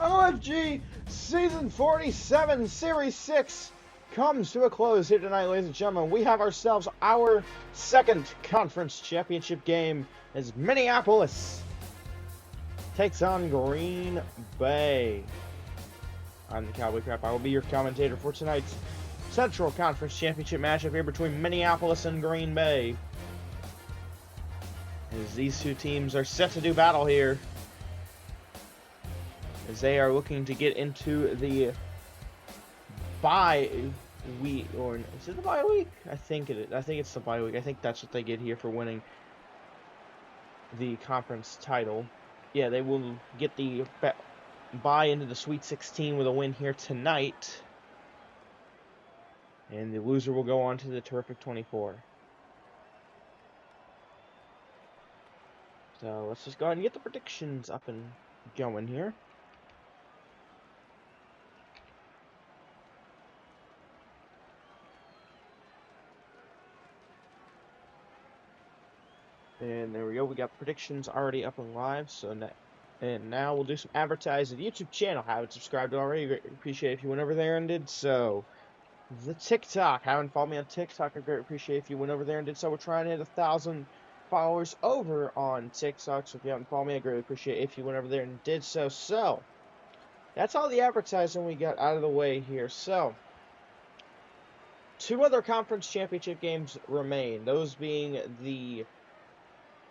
LFG Season 47, Series 6 comes to a close here tonight, ladies and gentlemen. We have ourselves our second conference championship game as Minneapolis takes on Green Bay. I'm the Cowboy Crap. I will be your commentator for tonight's Central Conference Championship matchup here between Minneapolis and Green Bay. As these two teams are set to do battle here, as they are looking to get into the bye week, or is it the bye week? I think it is. I think it's the bye week. I think that's what they get here for winning the conference title. Yeah, they will get the bye into the Sweet 16 with a win here tonight, and the loser will go on to the Terrific 24. So let's just go ahead and get the predictions up and going here. And there we go. We got predictions already up and live. And now we'll do some advertising. The YouTube channel, haven't subscribed already. Great appreciate if you went over there and did so. The TikTok, haven't followed me on TikTok. I great appreciate if you went over there and did so. We're trying to hit 1,000 followers over on TikTok. So if you haven't followed me, I greatly appreciate if you went over there and did so. So that's all the advertising we got out of the way here. So two other conference championship games remain. Those being the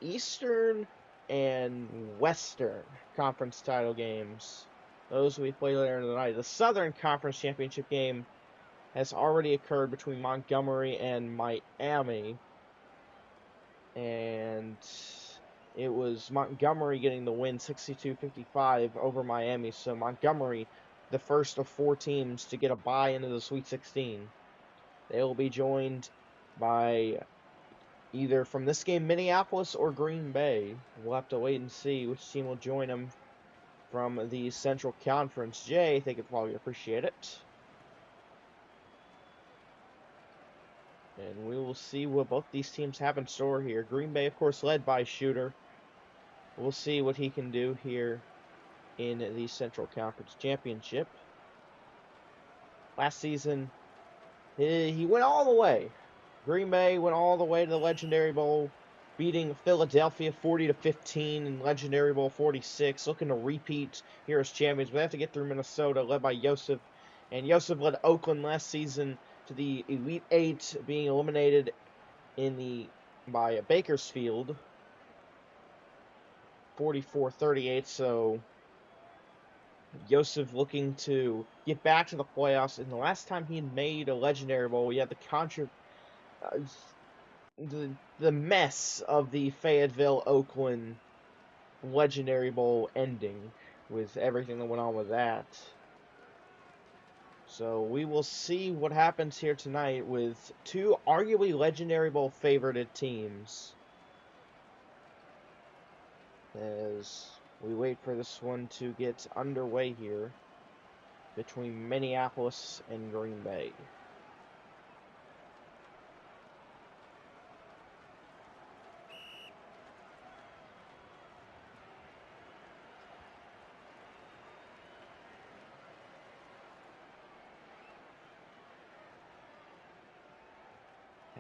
Eastern and Western Conference title games. Those will be played later tonight. The Southern Conference Championship game has already occurred between Montgomery and Miami. And it was Montgomery getting the win 62-55 over Miami. So Montgomery, the first of four teams to get a bye into the Sweet 16. They will be joined by either from this game, Minneapolis or Green Bay. We'll have to wait and see which team will join them from the Central Conference. Jay, I think it'd probably appreciate it. And we will see what both these teams have in store here. Green Bay, of course, led by Shooter. We'll see what he can do here in the Central Conference Championship. Last season, he went all the way. Green Bay went all the way to the Legendary Bowl, beating Philadelphia 40-15 in Legendary Bowl 46, looking to repeat here as champions. We have to get through Minnesota, led by Yosef. And Yosef led Oakland last season to the Elite Eight, being eliminated by Bakersfield 44-38. So Yosef looking to get back to the playoffs. And the last time he made a Legendary Bowl, we had the mess of the Fayetteville-Oakland Legendary Bowl ending with everything that went on with that. So we will see what happens here tonight with two arguably Legendary Bowl favorited teams, as we wait for this one to get underway here between Minneapolis and Green Bay.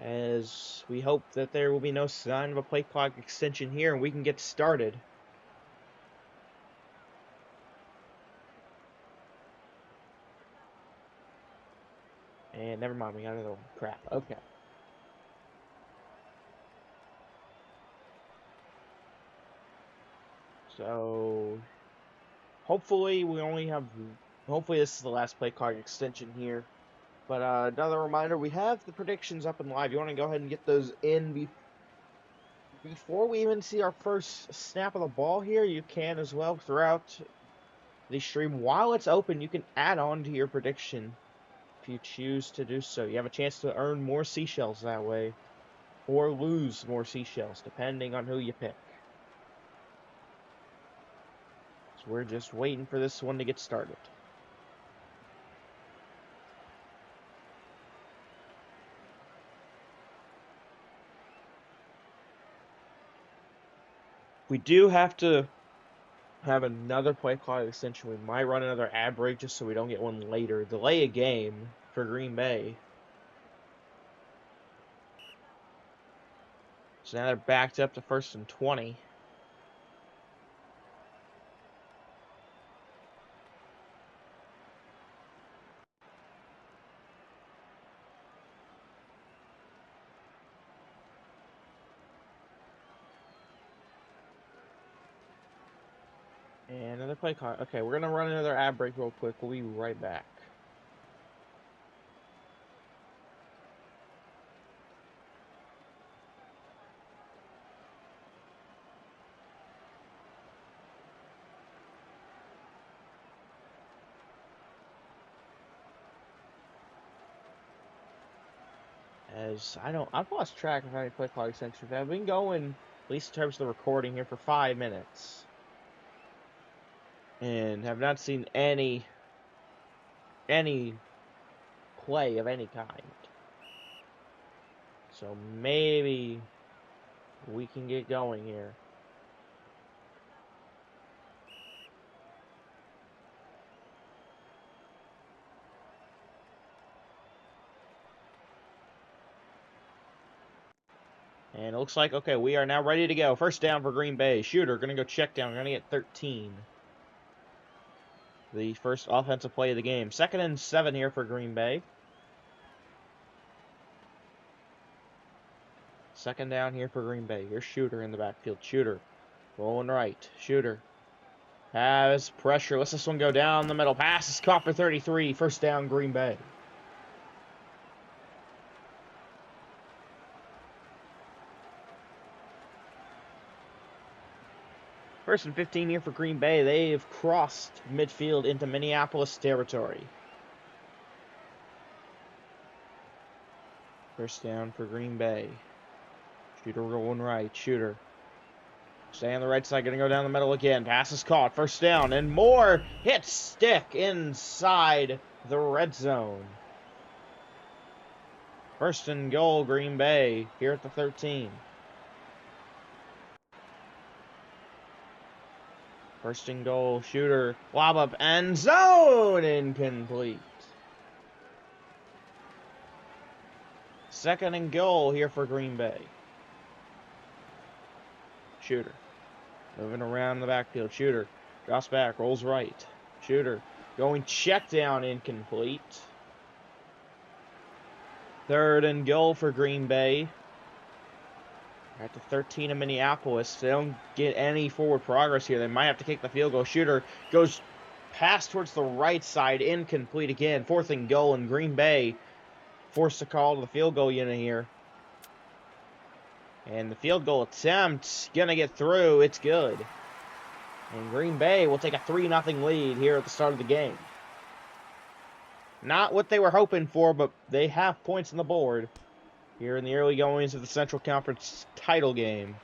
As we hope that there will be no sign of a play clock extension here and we can get started. And never mind, we got another one. Crap. Okay. So hopefully this is the last play clock extension here. But another reminder, we have the predictions up and live. You want to go ahead and get those in before we even see our first snap of the ball here. You can as well throughout the stream. While it's open, you can add on to your prediction if you choose to do so. You have a chance to earn more seashells that way, or lose more seashells, depending on who you pick. So we're just waiting for this one to get started. We do have to have another play clock extension. We might run another ad break just so we don't get one later. Delay a game for Green Bay. So now they're backed up to 1st and 20. And another play clock. Okay, we're going to run another ad break real quick. We'll be right back. As I've lost track of how many play clock extensions we've had. We've been going, at least in terms of the recording here, for 5 minutes. And have not seen any play of any kind. So maybe we can get going here. And it looks like, okay, we are now ready to go. First down for Green Bay. Shooter, going to go check down. We're going to get 13. The first offensive play of the game. 2nd and 7 here for Green Bay. 2nd down here for Green Bay. Here's Shooter in the backfield. Shooter, rolling right. Shooter has pressure. Let's this one go down the middle. Pass is caught for 33. First down, Green Bay. First and 15 here for Green Bay. They've crossed midfield into Minneapolis territory. First down for Green Bay. Shooter going right. Shooter. Stay on the right side. Going to go down the middle again. Pass is caught. First down. And more hits stick inside the red zone. First and goal, Green Bay, here at the 13. First and goal, Shooter, lob up, end zone, incomplete. 2nd and goal here for Green Bay. Shooter, moving around the backfield. Shooter, drops back, rolls right. Shooter, going check down, incomplete. 3rd and goal for Green Bay. At the 13 of Minneapolis. If they don't get any forward progress here, they might have to kick the field goal. Shooter goes pass towards the right side, incomplete again. 4th and goal, and Green Bay forced to call to the field goal unit here. And the field goal attempt, gonna get through. It's good. And Green Bay will take a 3-0 lead here at the start of the game. Not what they were hoping for, but they have points on the board here in the early goings of the Central Conference title game.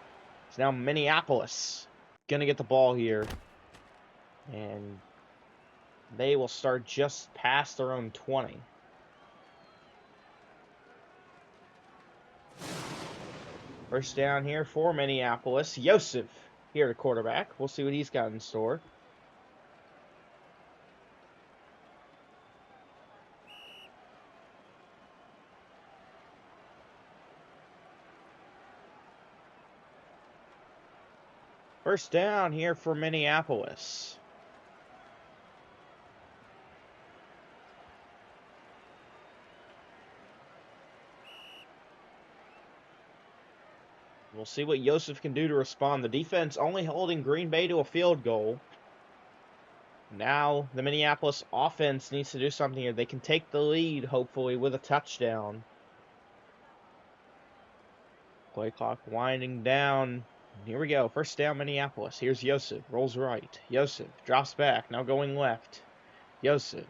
It's now Minneapolis gonna get the ball here. And they will start just past their own 20. First down here for Minneapolis. Yosef here at quarterback. We'll see what he's got in store. First down here for Minneapolis. We'll see what Yosef can do to respond. The defense only holding Green Bay to a field goal. Now the Minneapolis offense needs to do something here. They can take the lead, hopefully, with a touchdown. Play clock winding down. Here we go. First down, Minneapolis. Here's Yosef. Rolls right. Yosef drops back. Now going left. Yosef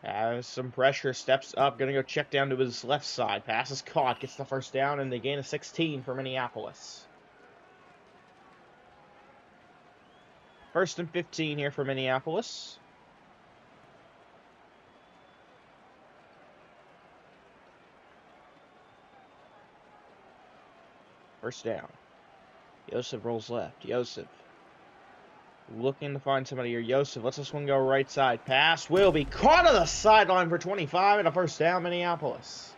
has some pressure. Steps up. Going to go check down to his left side. Pass is caught. Gets the first down, and they gain a 16 for Minneapolis. First and 15 here for Minneapolis. First down. Yosef rolls left. Yosef Looking to find somebody here. Yosef lets this one go right side. Pass will be caught on the sideline for 25 and a first down, Minneapolis.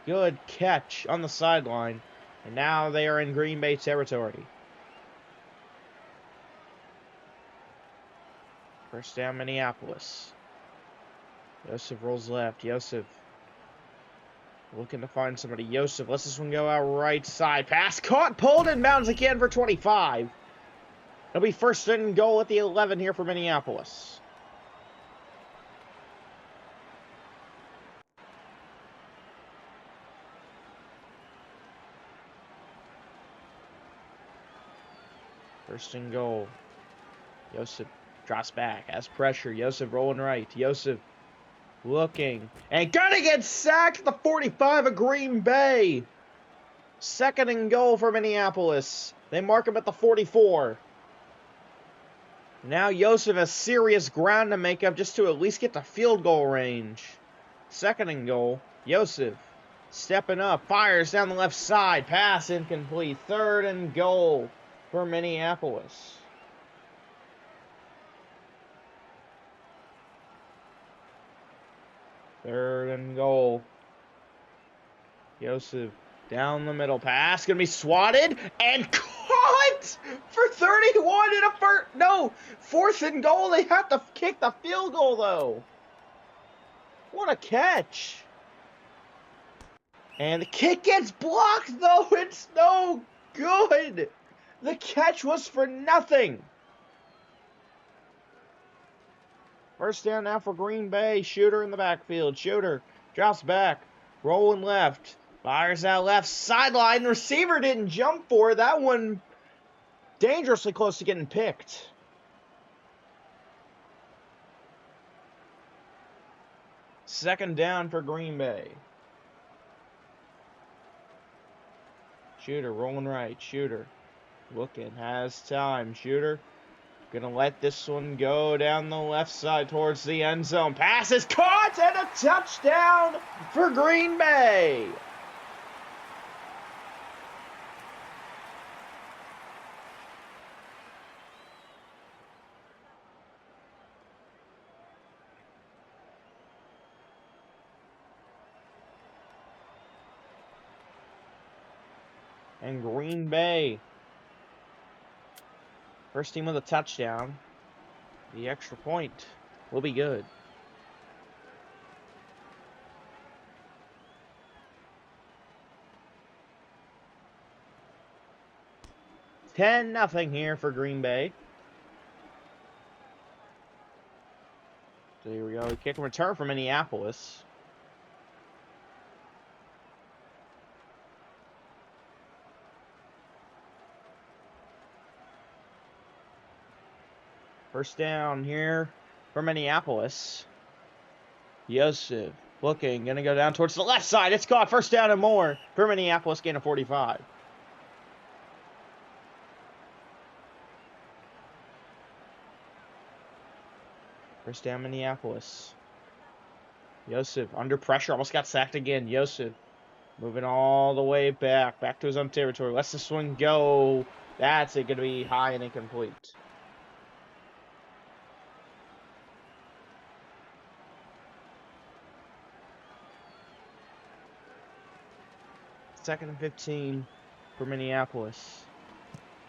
Good catch on the sideline. And now they are in Green Bay territory. First down, Minneapolis. Yosef rolls left. Yosef looking to find somebody. Yosef lets this one go out right side. Pass caught, pulled, and bounds again for 25. It'll be first and goal at the 11 here for Minneapolis. First and goal. Yosef drops back, has pressure. Yosef rolling right. Yosef looking. And gonna get sacked at the 45 of Green Bay. Second and goal for Minneapolis. They mark him at the 44. Now Yosef has serious ground to make up just to at least get to field goal range. Second and goal. Yosef stepping up. Fires down the left side. Pass incomplete. Third and goal for Minneapolis. Third and goal. Yosef down the middle. Pass gonna be swatted and caught for 31 and a first. No, fourth and goal. They have to kick the field goal though. What a catch! And the kick gets blocked though. It's no good. The catch was for nothing. First down now for Green Bay. Shooter in the backfield. Shooter drops back. Rolling left. Fires out left sideline. Receiver didn't jump for it. That one dangerously close to getting picked. Second down for Green Bay. Shooter rolling right. Shooter looking. Has time. Shooter gonna let this one go down the left side towards the end zone. Pass is caught and a touchdown for Green Bay. And Green Bay, first team with a touchdown. The extra point will be good. $10-0 here for Green Bay. So here we go. Kick and return for Minneapolis. First down here for Minneapolis. Yosef looking, gonna go down towards the left side. It's caught. First down and more for Minneapolis, gain of 45. First down, Minneapolis. Yosef under pressure, almost got sacked again. Yosef moving all the way back to his own territory. Lets this one go. That's it, gonna be high and incomplete. Second and 15 for Minneapolis.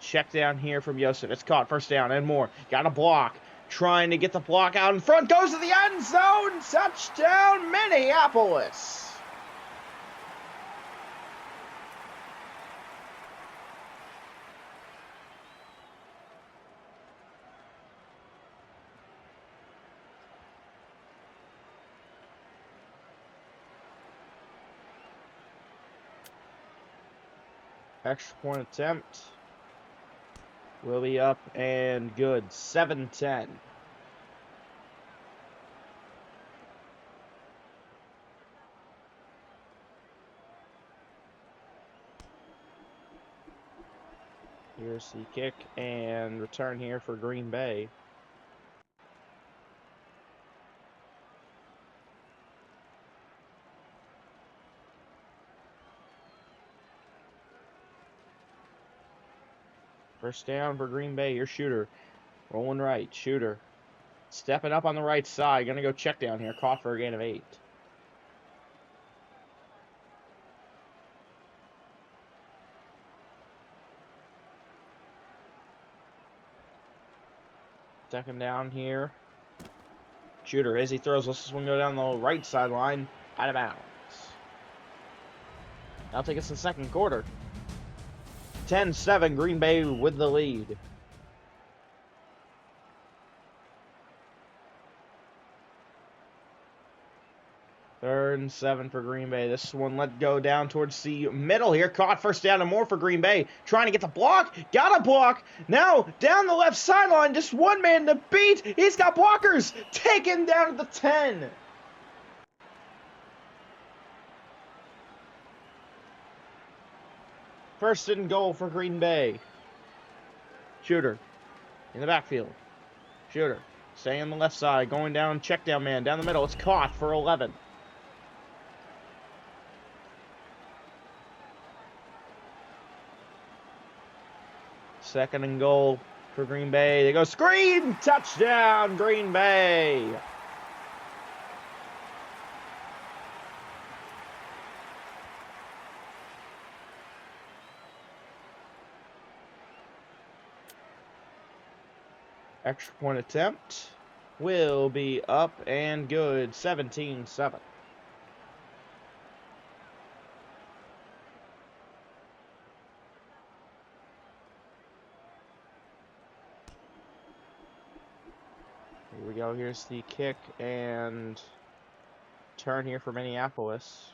Check down here from Yosef. It's caught. First down and more. Got a block. Trying to get the block out in front. Goes to the end zone. Touchdown, Minneapolis. Extra point attempt will be up and good. 7-10. Here's the kick and return here for Green Bay. First down for Green Bay. Your shooter Rolling right. Shooter. Stepping up on the right side. Gonna go check down here. Caught for a gain of 8. Second down here. Shooter, as he throws, let's this one go down the right sideline. Out of bounds. That'll take us to the second quarter. 10-7, Green Bay with the lead. Third and 7 for Green Bay. This one let go down towards the middle here. Caught first down and more for Green Bay. Trying to get the block. Got a block. Now down the left sideline. Just one man to beat. He's got blockers. Taken down at the 10. First and goal for Green Bay. Shooter in the backfield. Shooter staying on the left side. Going down. Check down man. Down the middle. It's caught for 11. Second and goal for Green Bay. They go screen. Touchdown, Green Bay. Extra point attempt will be up and good. 17-7. Here we go. Here's the kick and turn here for Minneapolis.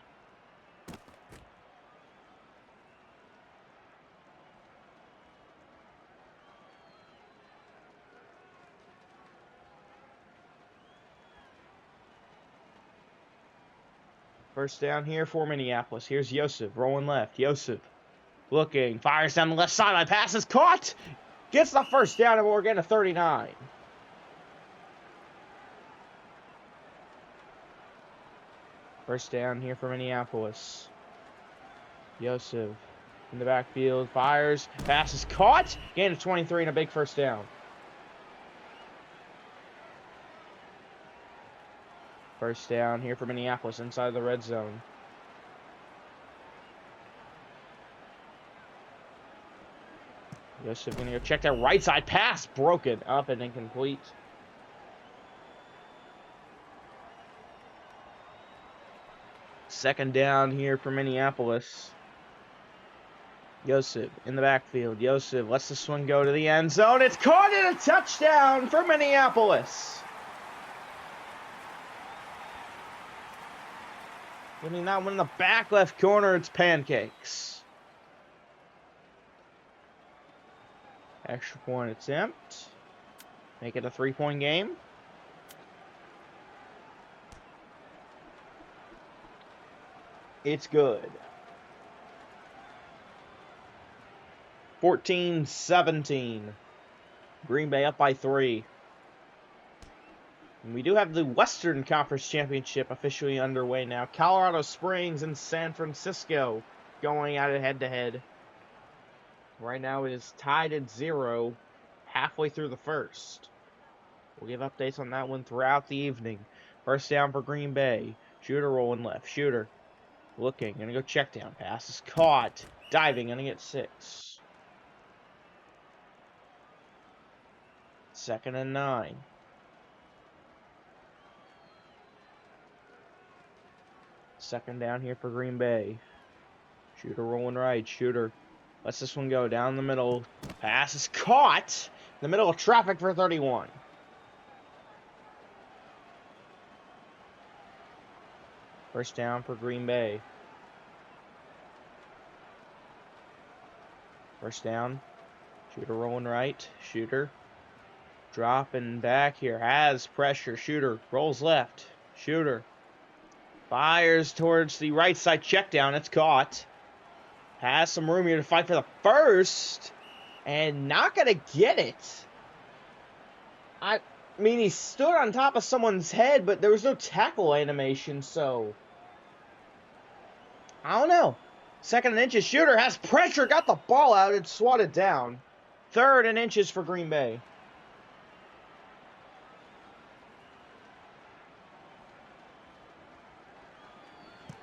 First down here for Minneapolis. Here's Yosef rolling left. Yosef looking, fires down the left sideline. Pass is caught. Gets the first down, and we're getting a 39. First down here for Minneapolis. Yosef in the backfield, fires, pass is caught. Gain of 23 and a big first down. First down here for Minneapolis inside the red zone. Yosef gonna go check that right side pass. Broken up and incomplete. Second down here for Minneapolis. Yosef in the backfield. Yosef lets this one go to the end zone. It's caught in a touchdown for Minneapolis. Winning that one in the back left corner, it's pancakes. Extra point attempt. Make it a 3-point game. It's good. 14-17. Green Bay up by 3. And we do have the Western Conference Championship officially underway now. Colorado Springs and San Francisco going at it head-to-head. Right now it is tied at 0 halfway through the first. We'll give updates on that one throughout the evening. First down for Green Bay. Shooter rolling left. Shooter looking. Gonna go check down. Pass is caught. Diving. Gonna get 6. Second and 9. Second down here for Green Bay. Shooter rolling right. Shooter lets this one go down the middle. Pass is caught in the middle of traffic for 31. First down for Green Bay. First down. Shooter rolling right. Shooter dropping back here. Has pressure. Shooter rolls left. Shooter fires towards the right side check down. It's caught. Has some room here to fight for the first. And not going to get it. I mean, he stood on top of someone's head, but there was no tackle animation, so I don't know. Second and inches. Shooter has pressure. Got the ball out and swatted down. Third and inches for Green Bay.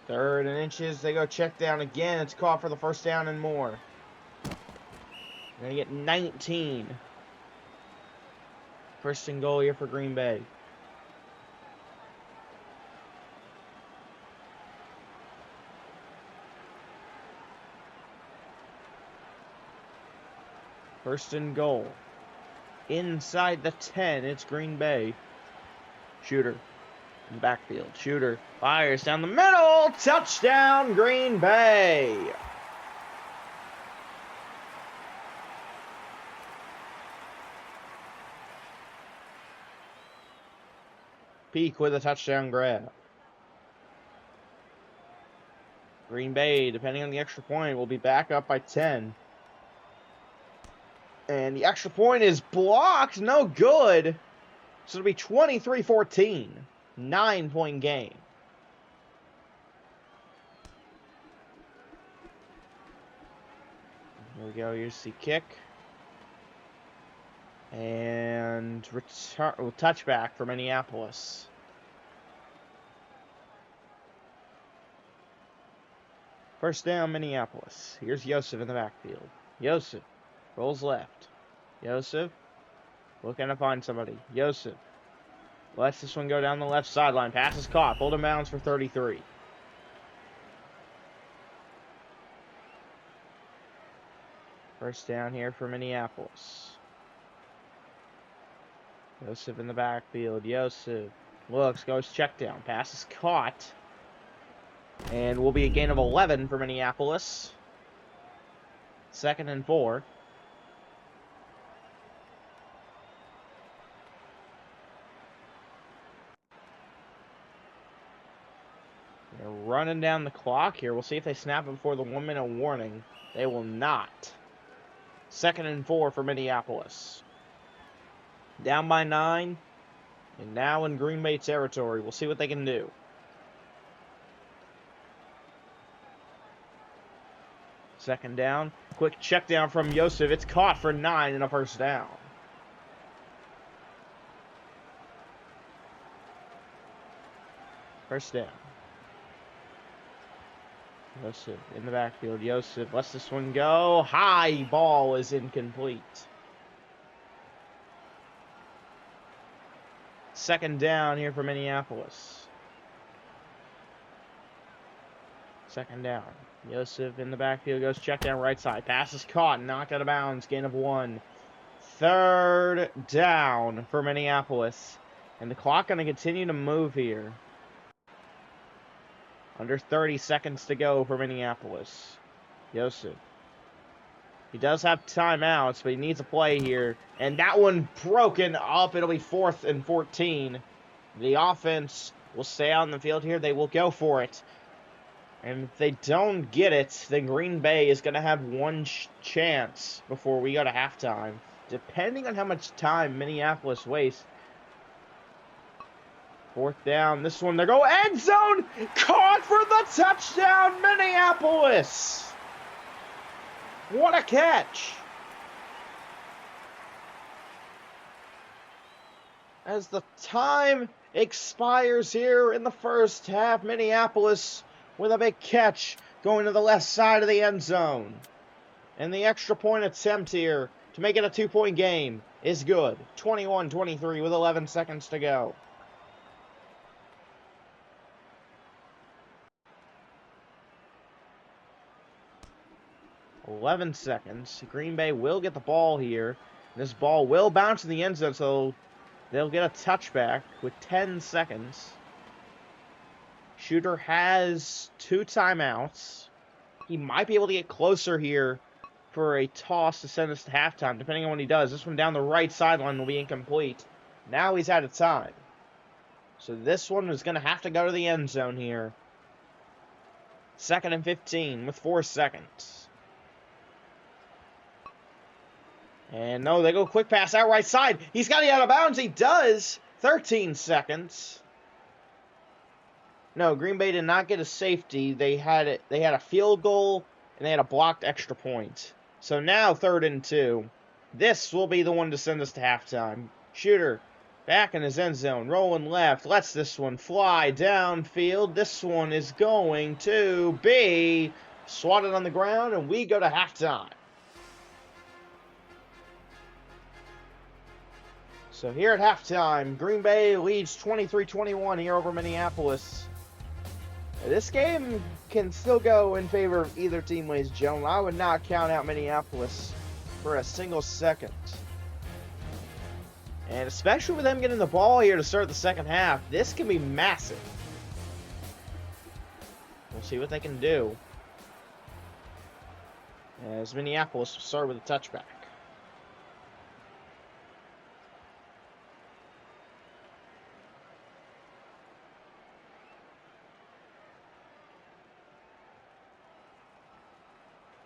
3rd and inches. They go check down again. It's caught for the first down and more. They're going to get 19. 1st and goal here for Green Bay. First and goal. Inside the 10, it's Green Bay. Shooter in the backfield. Shooter fires down the middle. Touchdown, Green Bay. Peak with a touchdown grab. Green Bay, depending on the extra point, will be back up by 10. And the extra point is blocked. No good. So it'll be 23-14. 9-point game. Here we go. Here's the kick. And touchback for Minneapolis. First down, Minneapolis. Here's Yosef in the backfield. Yosef rolls left. Yosef looking to find somebody. Yosef lets this one go down the left sideline. Pass is caught. Pulled in bounds for 33. First down here for Minneapolis. Yosef in the backfield. Yosef looks, goes check down. Pass is caught. And will be a gain of 11 for Minneapolis. 2nd and 4. They're running down the clock here. We'll see if they snap it before the 1-minute warning. They will not. 2nd and 4 for Minneapolis. Down by 9. And now in Green Bay territory. We'll see what they can do. Second down. Quick check down from Yosef. It's caught for 9 and a first down. First down. Yosef in the backfield. Yosef lets this one go. High ball is incomplete. Second down here for Minneapolis. Second down. Yosef in the backfield goes check down right side. Pass is caught. Knocked out of bounds. Gain of 1. 3rd down for Minneapolis. And the clock going to continue to move here. Under 30 seconds to go for Minneapolis. Yosef. He does have timeouts, but he needs a play here. And that one broken up. It'll be 4th and 14. The offense will stay out in the field here. They will go for it. And if they don't get it, then Green Bay is going to have one chance before we go to halftime. Depending on how much time Minneapolis wastes. 4th down. This one, they go end zone. Caught for the touchdown, Minneapolis. What a catch. As the time expires here in the first half, Minneapolis with a big catch going to the left side of the end zone. And the extra point attempt here to make it a 2-point game is good. 21-23 with 11 seconds to go. .11 seconds. Green Bay will get the ball here. This ball will bounce in the end zone, so they'll get a touchback with 10 seconds. Shooter has 2 timeouts. He might be able to get closer here for a toss to send us to halftime, depending on what he does. This one down the right sideline will be incomplete. Now he's out of time. So this one is going to have to go to the end zone here. 2nd and 15 with 4 seconds. And no, they go quick pass out right side. He's got it out of bounds. He does. 13 seconds. No, Green Bay did not get a safety. They had a field goal, and they had a blocked extra point. So now 3rd and 2. This will be the one to send us to halftime. Shooter Back in his end zone, rolling left, lets this one fly downfield. This one is going to be swatted on the ground, and we go to halftime. So here at halftime, Green Bay leads 23-21 here over Minneapolis. This game can still go in favor of either team, ladies and gentlemen. I would not count out Minneapolis for a single second. And especially with them getting the ball here to start the second half, this can be massive. We'll see what they can do. As Minneapolis will start with a touchback.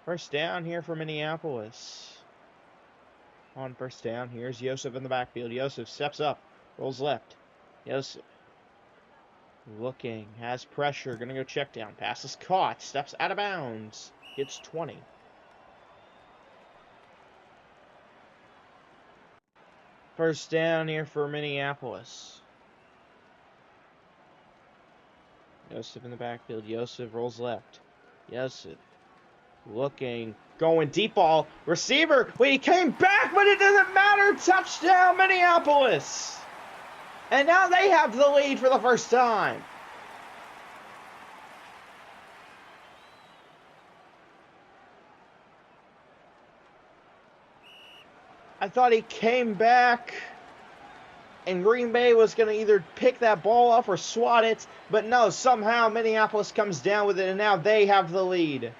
First down here for Minneapolis. On first down, here's Joseph in the backfield. Joseph steps up, rolls left. Joseph looking, has pressure, gonna go check down. Pass is caught, steps out of bounds. Hits 20. First down here for Minneapolis. Joseph in the backfield. Joseph rolls left. Joseph looking, going deep ball. Receiver, wait, he came back, but it doesn't matter. Touchdown, Minneapolis. And now they have the lead for the first time. I thought he came back and Green Bay was going to either pick that ball off or swat it. But no, somehow Minneapolis comes down with it, and now they have the lead.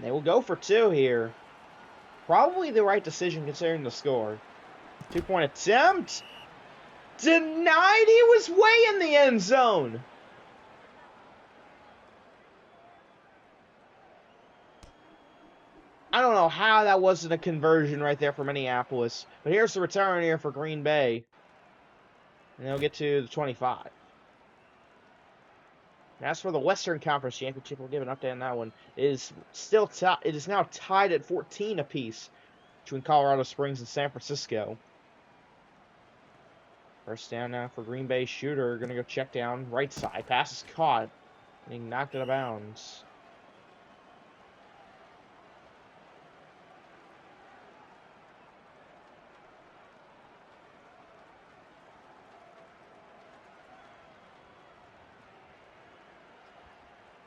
They will go for two here. Probably the right decision considering the score. 2-point attempt. Denied. He was way in the end zone. I don't know how that wasn't a conversion right there for Minneapolis. But here's the return here for Green Bay. And they'll get to the 25. As for the Western Conference Championship, we'll give an update on that one. It is now tied at 14 apiece between Colorado Springs and San Francisco. First down now for Green Bay. Shooter going to go check down right side. Pass is caught. Being knocked out of bounds.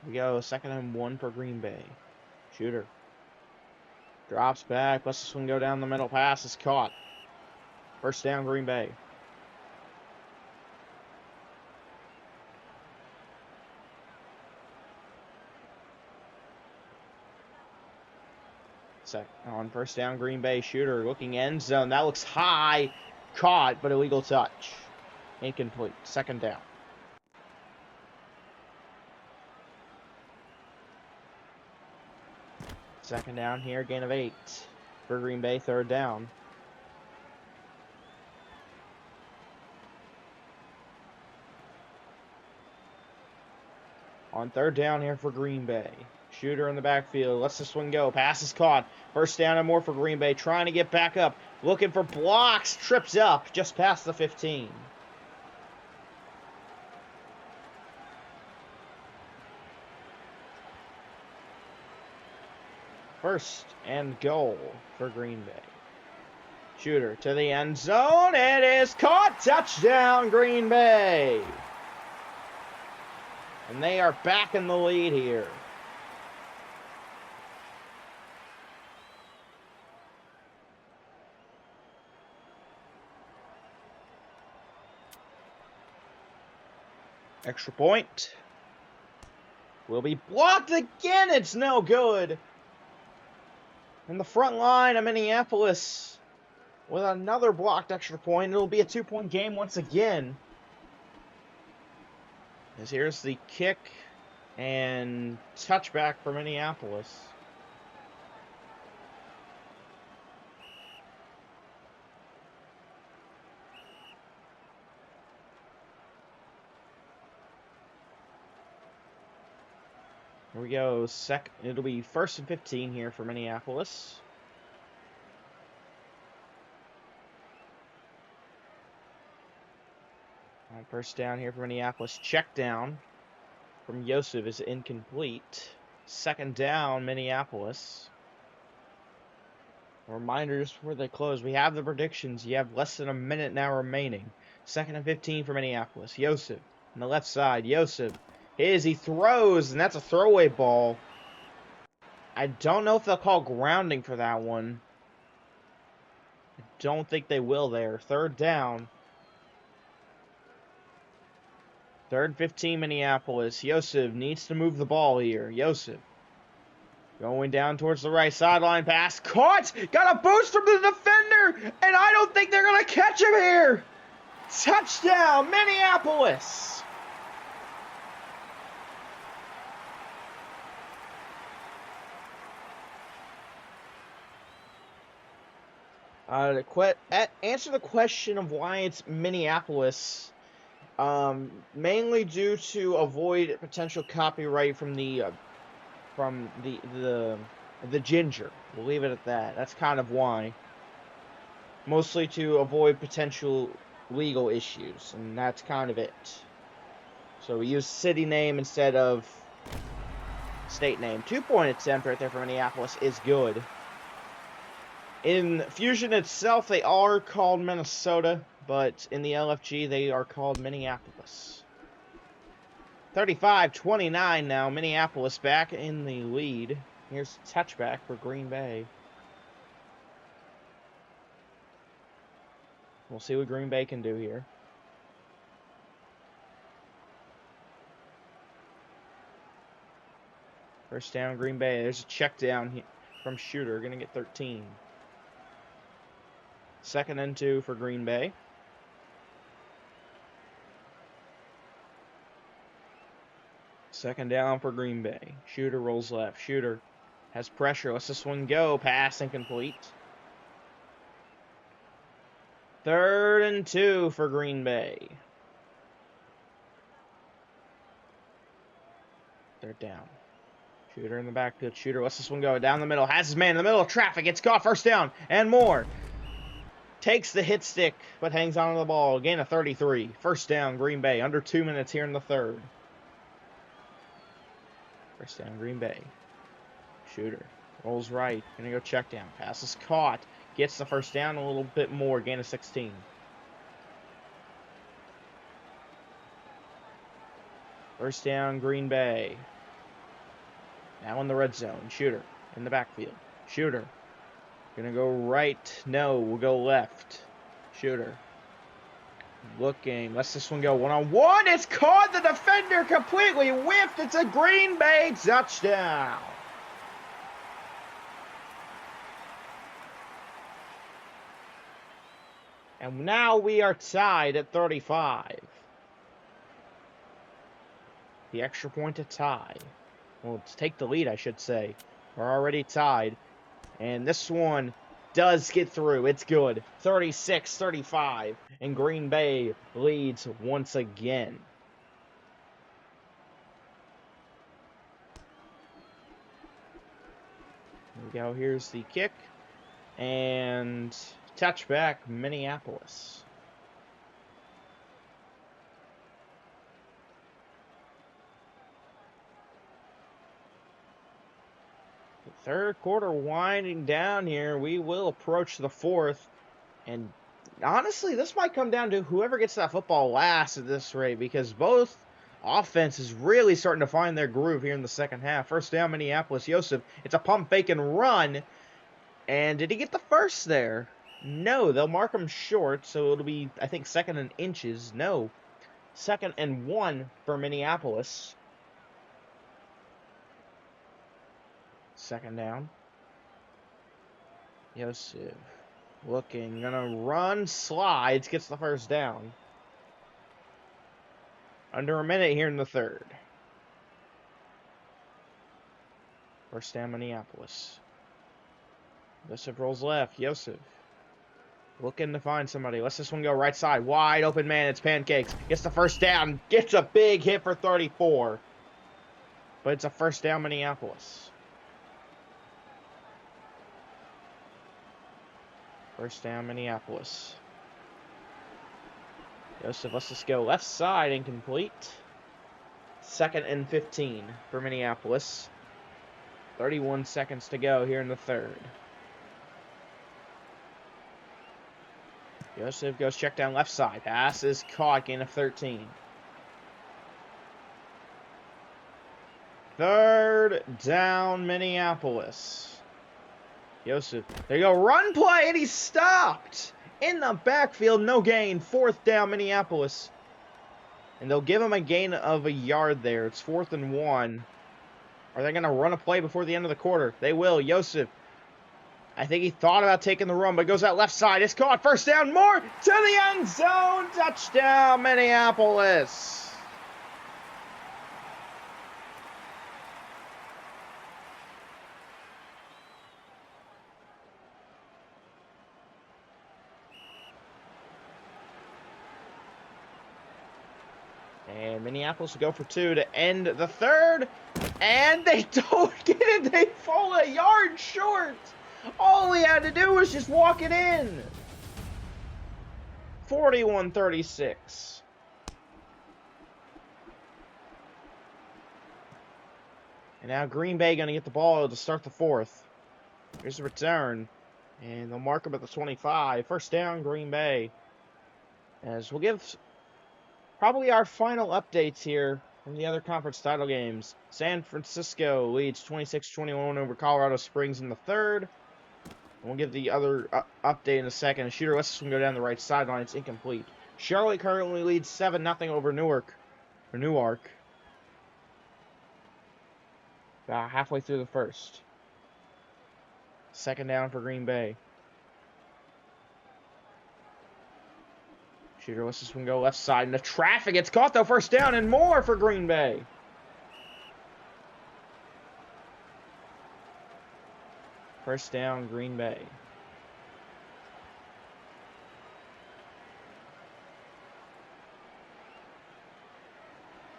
We go 2nd and 1 for Green Bay. Shooter drops back, lets this one go down the middle. Pass is caught. First down, Green Bay. On first down, Green Bay. Shooter looking end zone. That looks high. Caught, but illegal touch. Incomplete. 2nd down. Second down here, gain of 8 for Green Bay, 3rd down. On 3rd down here for Green Bay. Shooter in the backfield, lets this one go. Pass is caught. First down and more for Green Bay, trying to get back up. Looking for blocks, trips up just past the 15. First and goal for Green Bay. Shooter to the end zone. It is caught. Touchdown, Green Bay. And they are back in the lead here. Extra point. Will be blocked again. It's no good. And the front line of Minneapolis with another blocked extra point. It'll be a 2-point game once again. As here's the kick and touchback for Minneapolis. Here we go. It'll be 1st and 15 here for Minneapolis. First down here for Minneapolis. Check down from Yosef is incomplete. Second down, Minneapolis. A reminder just before they close, we have the predictions. You have less than a minute now remaining. 2nd and 15 for Minneapolis. Yosef on the left side. Yosef he throws, and that's a throwaway ball. I don't know if they'll call grounding for that one. I don't think they will there. Third down. 3rd and 15 Minneapolis. Yosef needs to move the ball here. Yosef going down towards the right sideline pass. Caught! Got a boost from the defender! And I don't think they're going to catch him here! Touchdown, Minneapolis! Answer the question of why it's Minneapolis. Mainly due to avoid potential copyright from the ginger. We'll leave it at that. That's kind of why. Mostly to avoid potential legal issues, and that's kind of it. So we use city name instead of state name. 2-point attempt right there for Minneapolis is good. In Fusion itself, they are called Minnesota, but in the LFG, they are called Minneapolis. 35-29 now. Minneapolis back in the lead. Here's a touchback for Green Bay. We'll see what Green Bay can do here. First down, Green Bay. There's a check down from Shooter. Going to get 13. 2nd and 2 for Green Bay. Second down for Green Bay. Shooter rolls left. Shooter has pressure. Lets this one go. Pass incomplete. 3rd and 2 for Green Bay. 3rd down. Shooter in the backfield. Shooter lets this one go. Down the middle. Has his man in the middle of traffic. It's caught. First down and more. Takes the hit stick, but hangs on to the ball. Gain of 33. First down, Green Bay. Under 2 minutes here in the 3rd. First down, Green Bay. Shooter rolls right. Gonna go check down. Pass is caught. Gets the first down a little bit more. Gain of 16. First down, Green Bay. Now in the red zone. Shooter in the backfield. Shooter. Gonna go right. No, we'll go left. Shooter. Looking. Lets this one go one-on-one. It's caught. The defender completely whiffed. It's a Green Bay touchdown. And now we are tied at 35. The extra point to tie. Well, to take the lead, I should say. We're already tied. And this one does get through. It's good. 36-35. And Green Bay leads once again. Here we go. Here's the kick. And touchback, Minneapolis. Third quarter winding down here. We will approach the 4th. And honestly, this might come down to whoever gets that football last at this rate, because both offenses really starting to find their groove here in the second half. First down, Minneapolis. Yosef. It's a pump, fake, and run. And did he get the first there? No, they'll mark him short, so it'll be, I think, 2nd and inches. No. 2nd and 1 for Minneapolis. 2nd down. Yosef looking, gonna run, slides, gets the first down. Under a minute here in the 3rd. First down, Minneapolis. Yosef rolls left. Yosef looking to find somebody. Let's this one go right side. Wide open man. It's Pancakes. Gets the first down. Gets a big hit for 34. But it's a first down, Minneapolis. First down, Minneapolis. Joseph lets us go left side, incomplete. 2nd and 15 for Minneapolis. 31 seconds to go here in the third. Joseph goes check down left side. Pass is caught, gain of 13. 3rd down, Minneapolis. Joseph, there you go, run play, and he's stopped in the backfield, no gain. 4th down, Minneapolis. And they'll give him a gain of a yard there. It's 4th and 1. Are they going to run a play before the end of the quarter? They will. Joseph, I think he thought about taking the run, but goes out left side. It's caught. 1st down, more to the end zone. Touchdown, Minneapolis. And Minneapolis will go for 2 to end the third. And they don't get it. They fall a yard short. All he had to do was just walk it in. 41-36. And now Green Bay going to get the ball to start the 4th. Here's the return. And they'll mark him at the 25. 1st down, Green Bay. As we'll give probably our final updates here from the other conference title games. San Francisco leads 26-21 over Colorado Springs in the third. And we'll give the other update in a second. A shooter lets us go down the right sideline. It's incomplete. Charlotte currently leads 7-0 over Newark. About halfway through the first. 2nd down for Green Bay. Shooter lets this one go left side into traffic. It's caught though. 1st down and more for Green Bay. First down, Green Bay.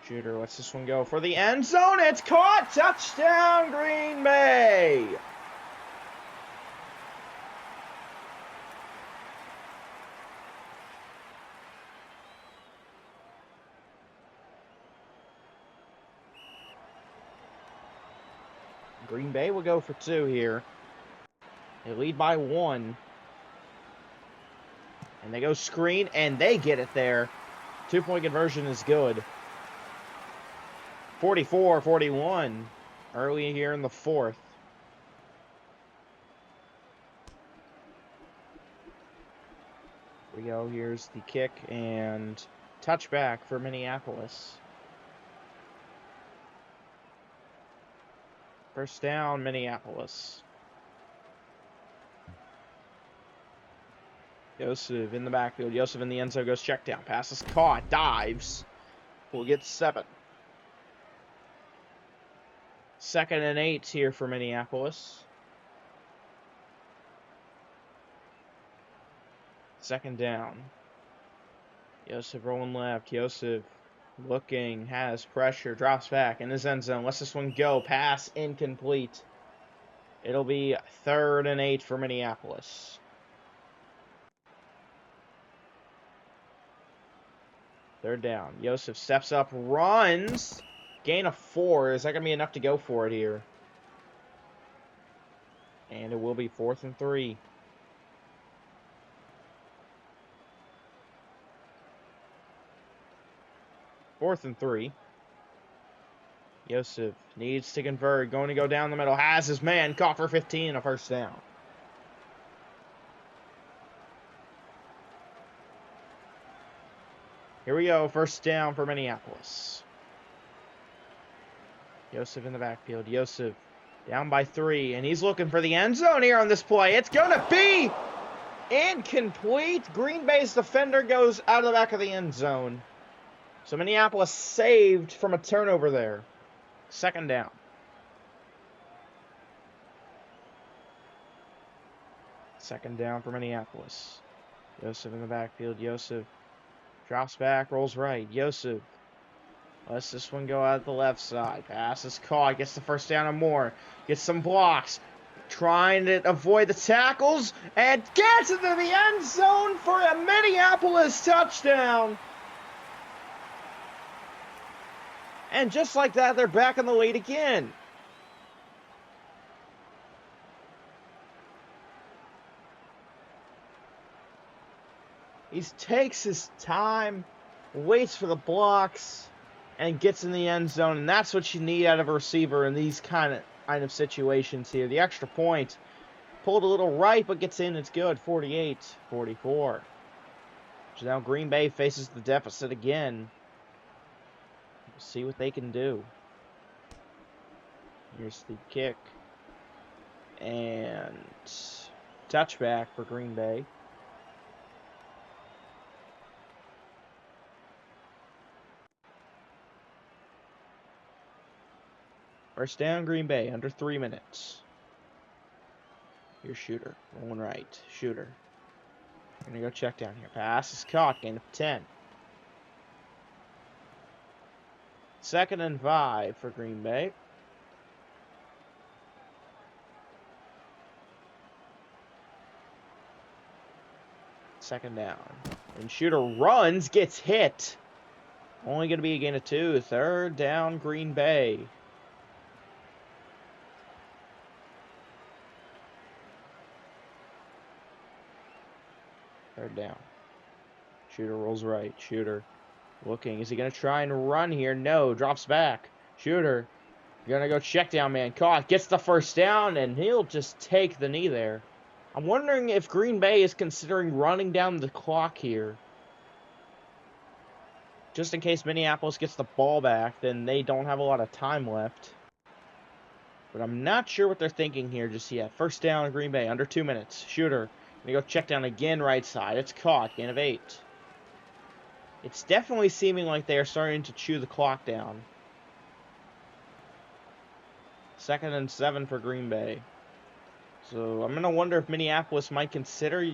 Shooter lets this one go for the end zone. It's caught. Touchdown, Green Bay. Green Bay will go for 2 here. They lead by 1. And they go screen, and they get it there. 2-point conversion is good. 44-41 early here in the 4th. Here we go. Here's the kick and touchback for Minneapolis. 1st down, Minneapolis. Joseph in the backfield. Joseph in the end zone goes check down. Pass is caught. Dives. We'll get 7. 2nd and 8 here for Minneapolis. 2nd down. Joseph rolling left. Joseph looking, has pressure, drops back in his end zone. Lets this one go. Pass incomplete. It'll be 3rd and 8 for Minneapolis. 3rd down. Joseph steps up, runs. Gain of 4. Is that going to be enough to go for it here? And it will be 4th and 3. Fourth and 3. Joseph needs to convert. Going to go down the middle. Has his man. Caught for 15. A 1st down. Here we go. 1st down for Minneapolis. Joseph in the backfield. Joseph down by 3. And he's looking for the end zone here on this play. It's going to be incomplete. Green Bay's defender goes out of the back of the end zone. So Minneapolis saved from a turnover there. 2nd down. 2nd down for Minneapolis. Joseph in the backfield. Joseph drops back, rolls right. Joseph lets this one go out the left side. Pass is caught. Gets the 1st down and more. Gets some blocks. Trying to avoid the tackles. And gets into the end zone for a Minneapolis touchdown. And just like that, they're back in the lead again. He takes his time, waits for the blocks, and gets in the end zone. And that's what you need out of a receiver in these kind of situations here. The extra point. Pulled a little right, but gets in. It's good. 48-44. So now Green Bay faces the deficit again. We'll see what they can do. Here's the kick. And touchback for Green Bay. First down, Green Bay, under 3 minutes. Here's Shooter, rolling right. Shooter. Gonna go check down here. Pass is caught, gain of 10. 2nd and 5 for Green Bay. Second down. And Shooter runs, gets hit. Only gonna be a gain of 2. 3rd down, Green Bay. Third down. Shooter rolls right. Shooter looking. Is he going to try and run here? No. Drops back. Shooter going to go check down, man. Caught. Gets the first down, and he'll just take the knee there. I'm wondering if Green Bay is considering running down the clock here. Just in case Minneapolis gets the ball back, then they don't have a lot of time left. But I'm not sure what they're thinking here just yet. First down, Green Bay, under 2 minutes. Shooter. Gonna go check down again, right side. It's caught. Gain of 8. It's definitely seeming like they are starting to chew the clock down. 2nd and 7 for Green Bay. So I'm gonna wonder if Minneapolis might consider.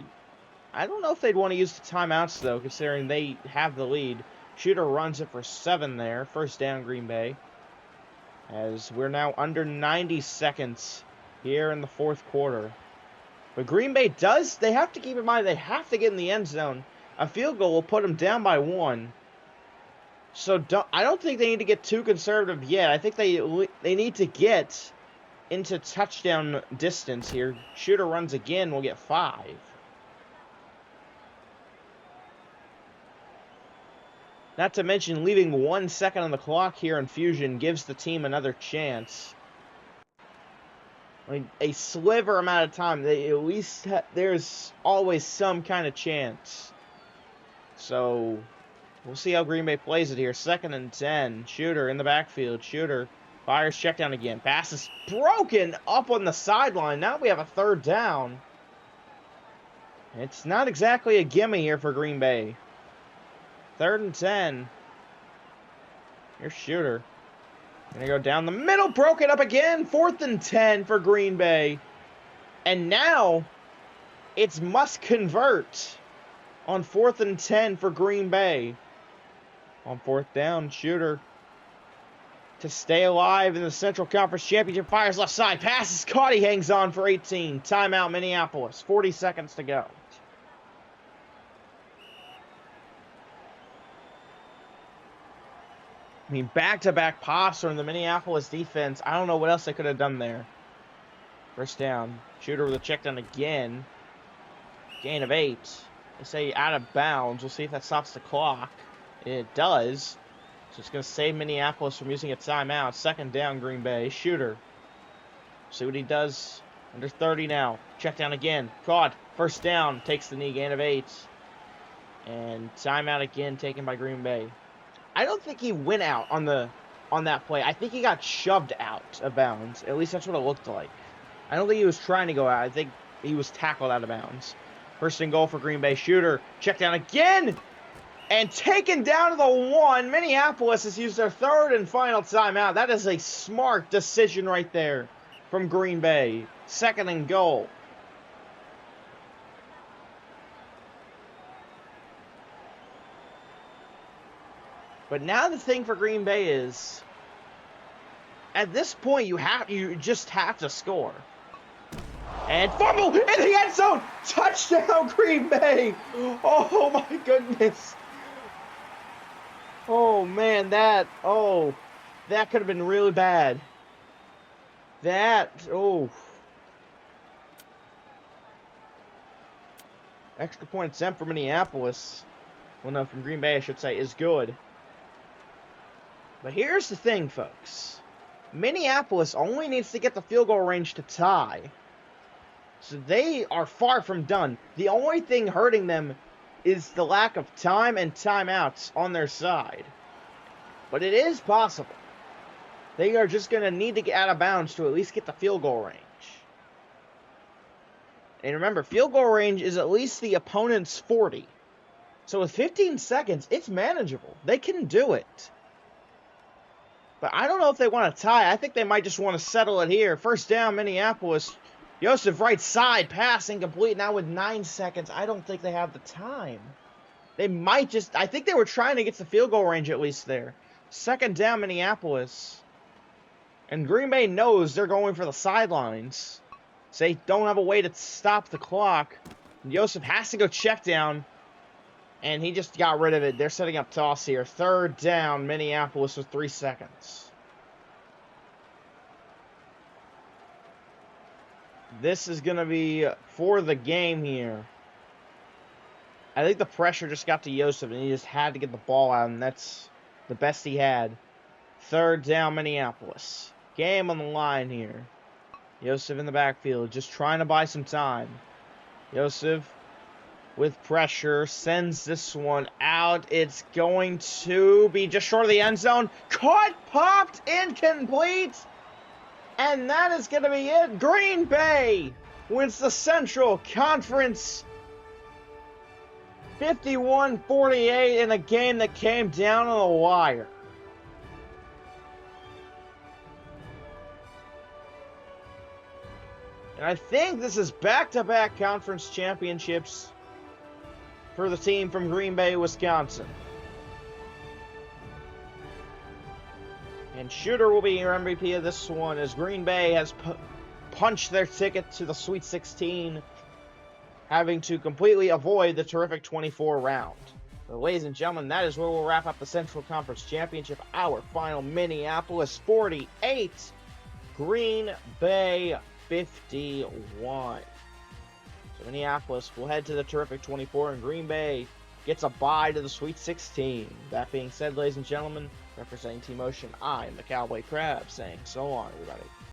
I don't know if they'd want to use the timeouts though, considering they have the lead. Shooter runs it for 7 there. First down, Green Bay. As we're now under 90 seconds here in the 4th quarter. But Green Bay they have to keep in mind, they have to get in the end zone. A field goal will put them down by 1. So I don't think they need to get too conservative yet. I think they need to get into touchdown distance here. Shooter runs again, we'll get 5. Not to mention, leaving 1 second on the clock here in Fusion gives the team another chance. I mean, a sliver amount of time, at least there's always some kind of chance. So, we'll see how Green Bay plays it here. 2nd and 10. Shooter in the backfield. Shooter fires check down again. Pass is broken up on the sideline. Now we have a 3rd down. It's not exactly a gimme here for Green Bay. 3rd and 10. Here's Shooter. Gonna go down the middle, broken up again. 4th and 10 for Green Bay. And now, it's must convert on 4th and 10 for Green Bay. On 4th down, Shooter to stay alive in the Central Conference Championship. Fires left side. Pass is caught. He hangs on for 18. Timeout, Minneapolis. 40 seconds to go. I mean, back-to-back pops from the Minneapolis defense. I don't know what else they could have done there. First down. Shooter with a check down again. Gain of 8. They say out of bounds. We'll see if that stops the clock. It does. So it's going to save Minneapolis from using a timeout. 2nd down, Green Bay. Shooter. See what he does. Under 30 now. Check down again. Caught. First down. Takes the knee. Gain of 8. And timeout again taken by Green Bay. I don't think he went out on that play. I think he got shoved out of bounds. At least that's what it looked like. I don't think he was trying to go out. I think he was tackled out of bounds. 1st and goal for Green Bay. Shooter. Check down again. And taken down to the 1. Minneapolis has used their 3rd and final timeout. That is a smart decision right there from Green Bay. 2nd and goal. But now the thing for Green Bay is, at this point, you just have to score. And fumble in the end zone! Touchdown, Green Bay! Oh my goodness! Oh man, that could have been really bad. Oh. Extra point attempt for Minneapolis. Well, no, from Green Bay, I should say, is good. But here's the thing, folks. Minneapolis only needs to get the field goal range to tie. So they are far from done. The only thing hurting them is the lack of time and timeouts on their side. But it is possible. They are just going to need to get out of bounds to at least get the field goal range. And remember, field goal range is at least the opponent's 40. So with 15 seconds, it's manageable. They can do it. But I don't know if they want to tie. I think they might just want to settle it here. First down, Minneapolis. Joseph right side, pass incomplete. Now with 9 seconds, I don't think they have the time. They might just... I think they were trying to get the field goal range at least there. Second down, Minneapolis. And Green Bay knows they're going for the sidelines. So they don't have a way to stop the clock. Joseph has to go check down. And he just got rid of it. They're setting up toss here. Third down, Minneapolis with 3 seconds. This is going to be for the game here. I think the pressure just got to Joseph, and he just had to get the ball out, and that's the best he had. Third down, Minneapolis. Game on the line here. Joseph in the backfield, just trying to buy some time. Joseph with pressure, sends this one out. It's going to be just short of the end zone. Caught, popped, incomplete. And that is going to be it. Green Bay wins the Central Conference 51-48 in a game that came down on the wire. And I think this is back-to-back conference championships for the team from Green Bay, Wisconsin. And Shooter will be your MVP of this one, as Green Bay has punched their ticket to the Sweet 16, having to completely avoid the terrific 24 round. So, ladies and gentlemen, that is where we'll wrap up the Central Conference Championship. Our final: Minneapolis 48, Green Bay 51. So Minneapolis will head to the terrific 24, and Green Bay gets a bye to the Sweet 16. That being said, ladies and gentlemen, representing Team Ocean, I'm the Cowboy Crab, saying so long, everybody.